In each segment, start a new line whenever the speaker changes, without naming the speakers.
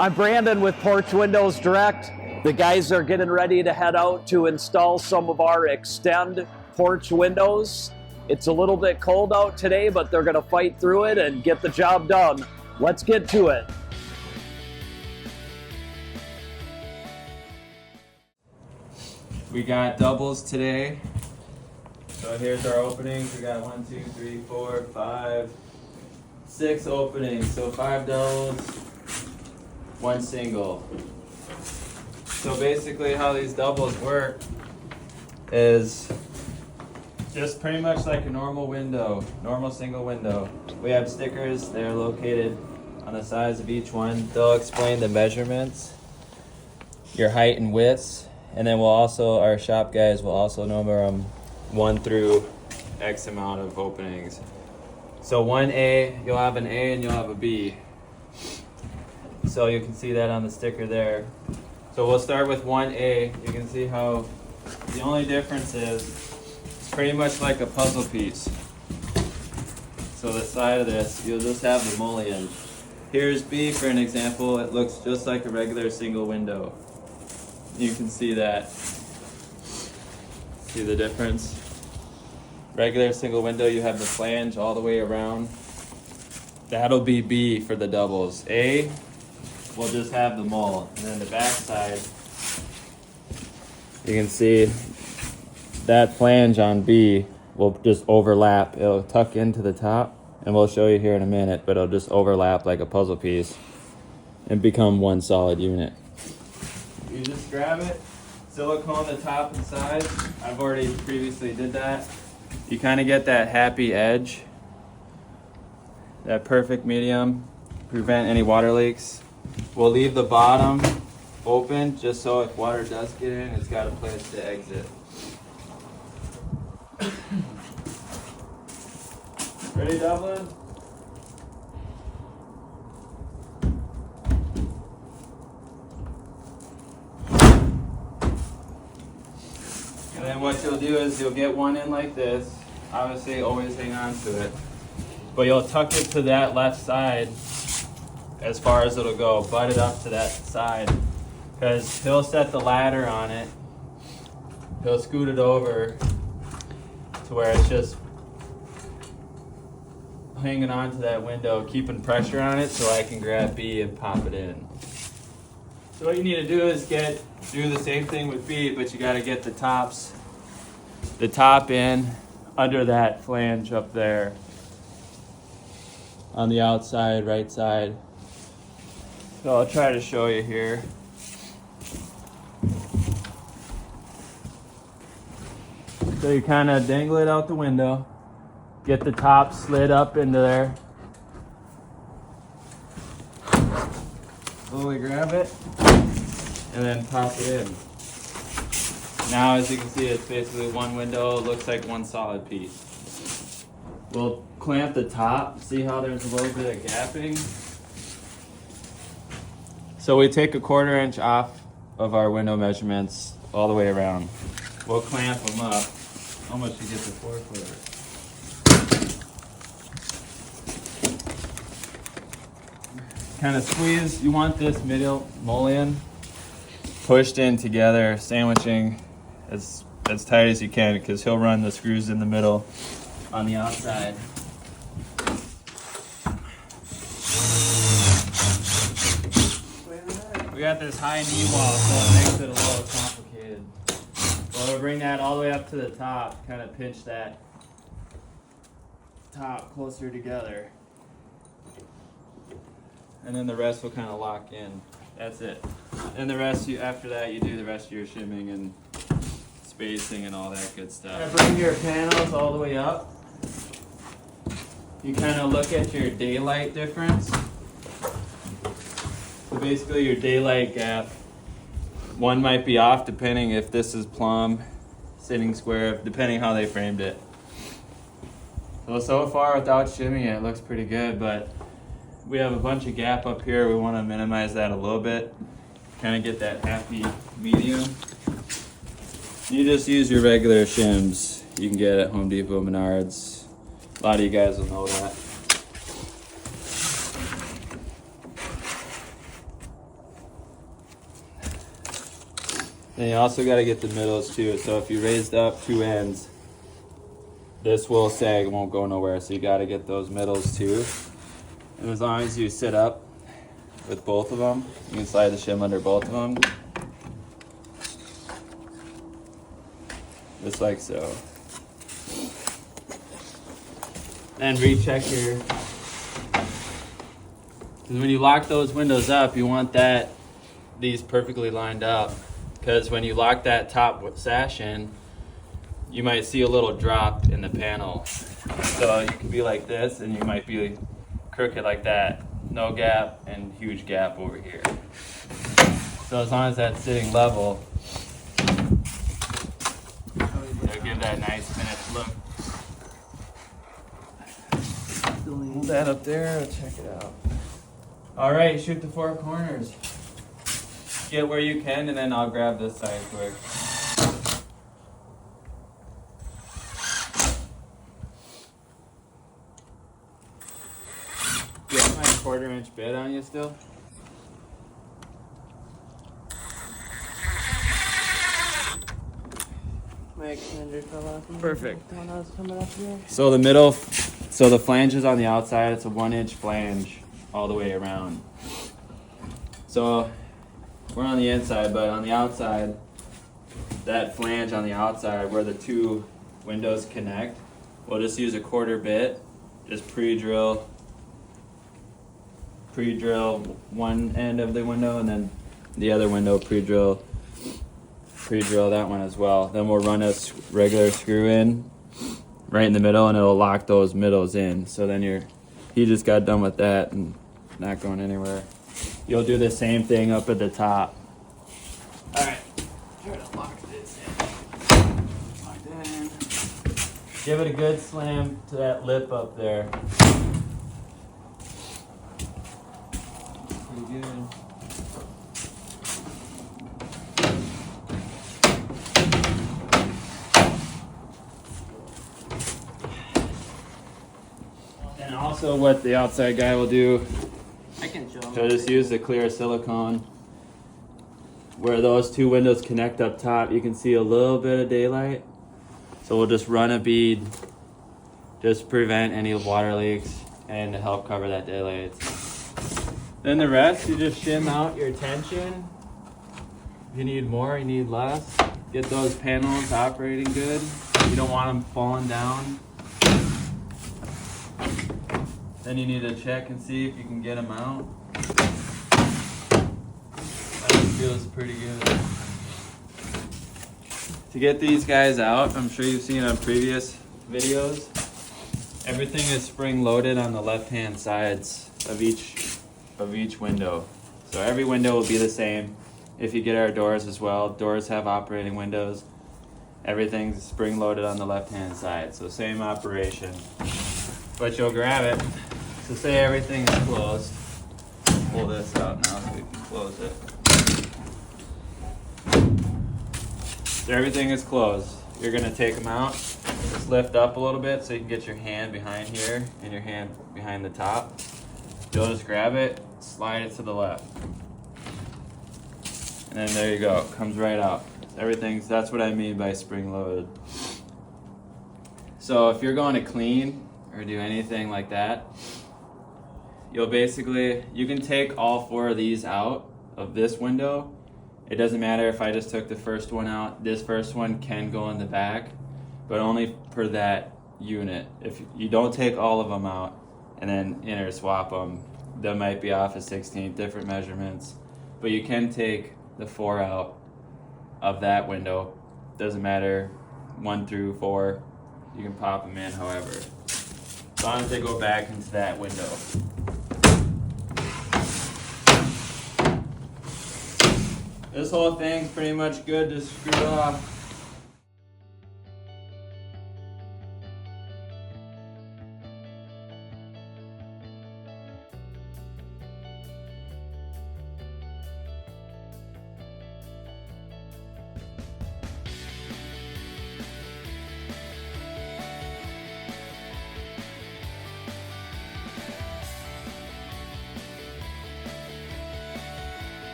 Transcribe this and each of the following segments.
I'm Brandon with Porch Windows Direct. The guys are getting ready to head out to install some of our Xtend Porch Windows. It's a little bit cold out today, but they're gonna fight through it and get the job done. Let's get to it.
We got doubles today. So here's our openings. We got 1, 2, 3, 4, 5, 6 openings. So 5 doubles, 1 single. So basically how these doubles work is just pretty much like a normal window, normal single window. We have stickers, they're located on the sides of each one. They'll explain the measurements, your height and widths, and then our shop guys will also number them 1 through X amount of openings. So 1A, you'll have an A and you'll have a B. So you can see that on the sticker there. So we'll start with 1A. You can see how the only difference is it's pretty much like a puzzle piece. So the side of this, you'll just have the mullion. Here's B for an example. It looks just like a regular single window. You can see that. See the difference? Regular single window, you have the flange all the way around. That'll be B for the doubles. A, we'll just have the mull. And then the back side, you can see that flange on B will just overlap. It'll tuck into the top, and we'll show you here in a minute, but it'll just overlap like a puzzle piece and become one solid unit. You just grab it, silicone the top and sides. I've already previously did that. You kind of get that happy edge, that perfect medium, prevent any water leaks. We'll leave the bottom open just so if water does get in, it's got a place to exit. Ready, Dublin? And then what you'll do is you'll get one in like this. Obviously, always hang on to it. But you'll tuck it to that left side as far as it'll go. Butt it up to that side. Because he'll set the ladder on it. He'll scoot it over to where it's just hanging on to that window, keeping pressure on it so I can grab B and pop it in. So what you need to do is do the same thing with B, but you got to get the top in under that flange up there on the outside, right side. So I'll try to show you here. So you kind of dangle it out the window, get the top slid up into there. Slowly grab it and then pop it in. Now as you can see, it's basically one window. It looks like one solid piece. We'll clamp the top. See how there's a little bit of gapping? So we take a 1/4 inch off of our window measurements all the way around. We'll clamp them up. How much you get the 4-footer? Kind of squeeze. You want this middle mullion pushed in together, sandwiching as tight as you can, because he'll run the screws in the middle on the outside. We got this high knee wall, so it makes it a little complicated. We'll bring that all the way up to the top, kind of pinch that top closer together. And then the rest will kind of lock in. That's it. And the rest, after that, you do the rest of your shimming and spacing and all that good stuff. Bring your panels all the way up. You kind of look at your daylight difference. So basically your daylight gap, one might be off depending if this is plumb, sitting square, depending how they framed it. So far without shimming it looks pretty good, but we have a bunch of gap up here. We want to minimize that a little bit, kind of get that happy medium. You just use your regular shims you can get at Home Depot, Menards. A lot of you guys will know that. And you also got to get the middles too. So if you raised up two ends, this will sag, it won't go nowhere. So you got to get those middles too. And as long as you sit up with both of them, you can slide the shim under both of them. Just like so. And recheck your, because when you lock those windows up, you want these perfectly lined up. Because when you lock that top sash in, you might see a little drop in the panel. So you can be like this, and you might be crooked like that. No gap and huge gap over here. So as long as that's sitting level, it'll give that nice finished look. Hold that up there, check it out. All right, shoot the four corners. Get where you can, and then I'll grab this side quick. You have my 1/4-inch bit on you still?
My extender fell off.
Perfect.
When I was coming up here.
So the middle, so the flange is on the outside. It's a 1-inch flange all the way around. So we're on the inside, but on the outside, that flange on the outside where the two windows connect, we'll just use a 1/4 bit, just pre-drill one end of the window, and then the other window pre-drill that one as well. Then we'll run a regular screw in right in the middle, and it'll lock those middles in. So then he just got done with that and not going anywhere. You'll do the same thing up at the top. All right, try to lock this in. Lock that in. Give it a good slam to that lip up there. Pretty good. And also what the outside guy will do,
I can show
so just use the clear silicone. Where those two windows connect up top, you can see a little bit of daylight. So we'll just run a bead, just prevent any water leaks and to help cover that daylight. Then the rest, you just shim out your tension. If you need more, you need less. Get those panels operating good. You don't want them falling down. Then you need to check and see if you can get them out. That feels pretty good. To get these guys out, I'm sure you've seen on previous videos, everything is spring loaded on the left-hand sides of each window. So every window will be the same. If you get our doors as well, doors have operating windows. Everything's spring loaded on the left-hand side, so same operation. But you'll grab it. So say everything is closed. Pull this out now so we can close it. So everything is closed. You're gonna take them out. Just lift up a little bit so you can get your hand behind here and your hand behind the top. You'll just grab it, slide it to the left. And then there you go, it comes right out. That's what I mean by spring loaded. So if you're going to clean or do anything like that, you can take all 4 of these out of this window. It doesn't matter if I just took the first one out. This first one can go in the back, but only for that unit. If you don't take all of them out and then inter swap them, they might be off a 16th, different measurements. But you can take the 4 out of that window. Doesn't matter, 1 through 4. You can pop them in however. As long as they go back into that window. This whole thing's pretty much good to screw off.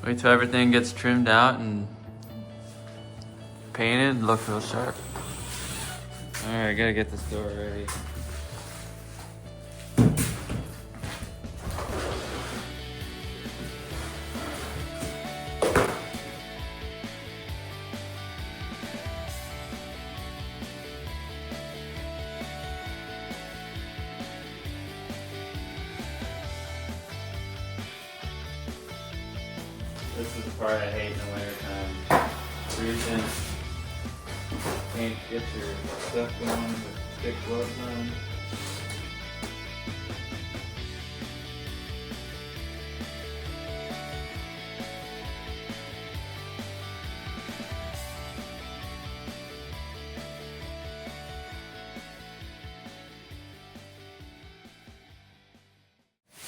Wait till everything gets trimmed out and painted, look real sharp. Alright, gotta get this door ready. This is the part I hate in the wintertime. Freezing. Can't get your stuff going with thick gloves on.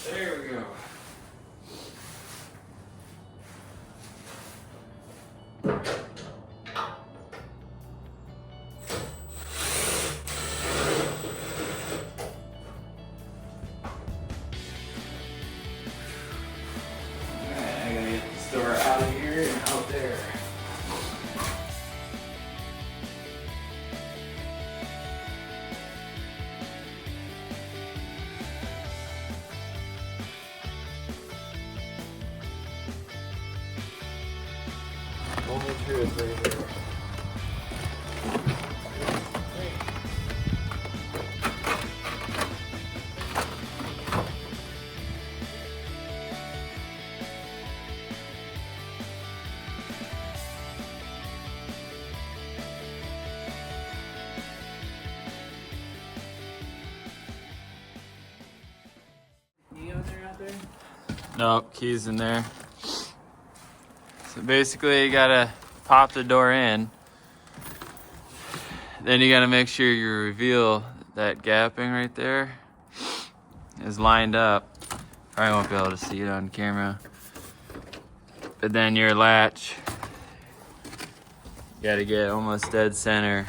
There we go. I gotta get this door out of here and out there. Only truth right here.
Out there?
Nope, keys in there. So basically you gotta pop the door in. Then you gotta make sure you reveal that gapping right there is lined up. Probably won't be able to see it on camera. But then your latch, you gotta get almost dead center.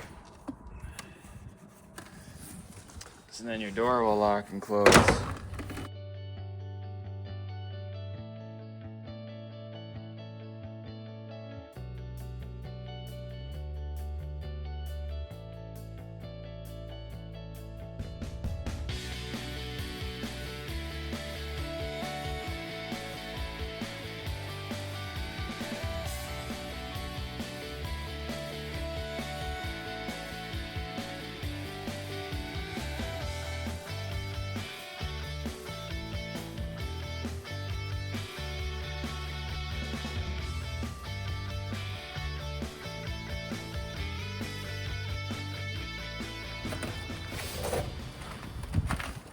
So then your door will lock and close.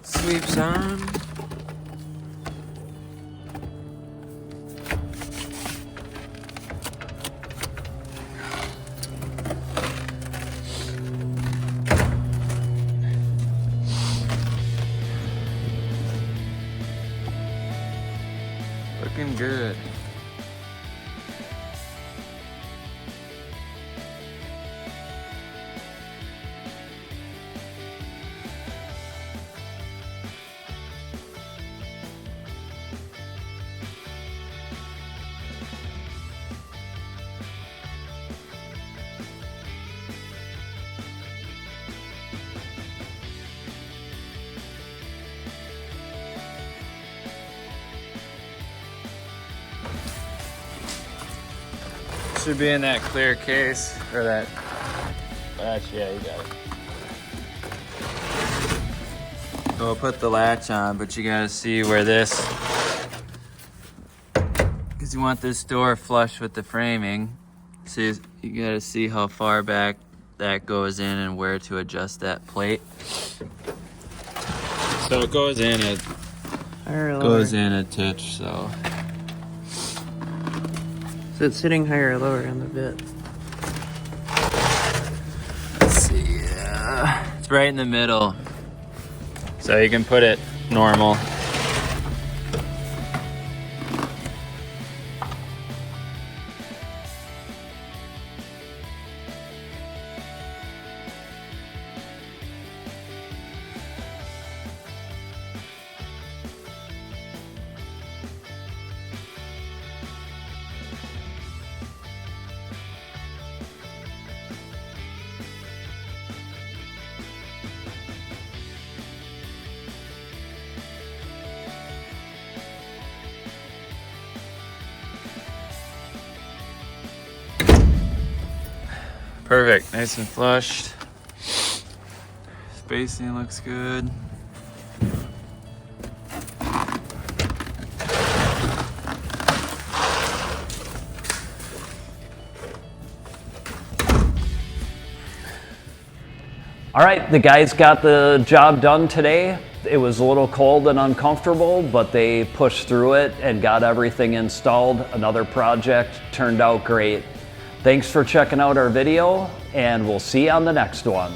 Sweeps on.
Looking good. Should be in that clear case, or that latch, yeah, you got it. So we'll put the latch on, but you gotta see where this, because you want this door flush with the framing. So you gotta see how far back that goes in and where to adjust that plate. So it goes in a titch, so.
So it's sitting higher or lower on the bit?
Let's see, it's right in the middle. So you can put it normal. Perfect, nice and flushed. Spacing looks good.
All right, the guys got the job done today. It was a little cold and uncomfortable, but they pushed through it and got everything installed. Another project turned out great. Thanks for checking out our video, and we'll see you on the next one.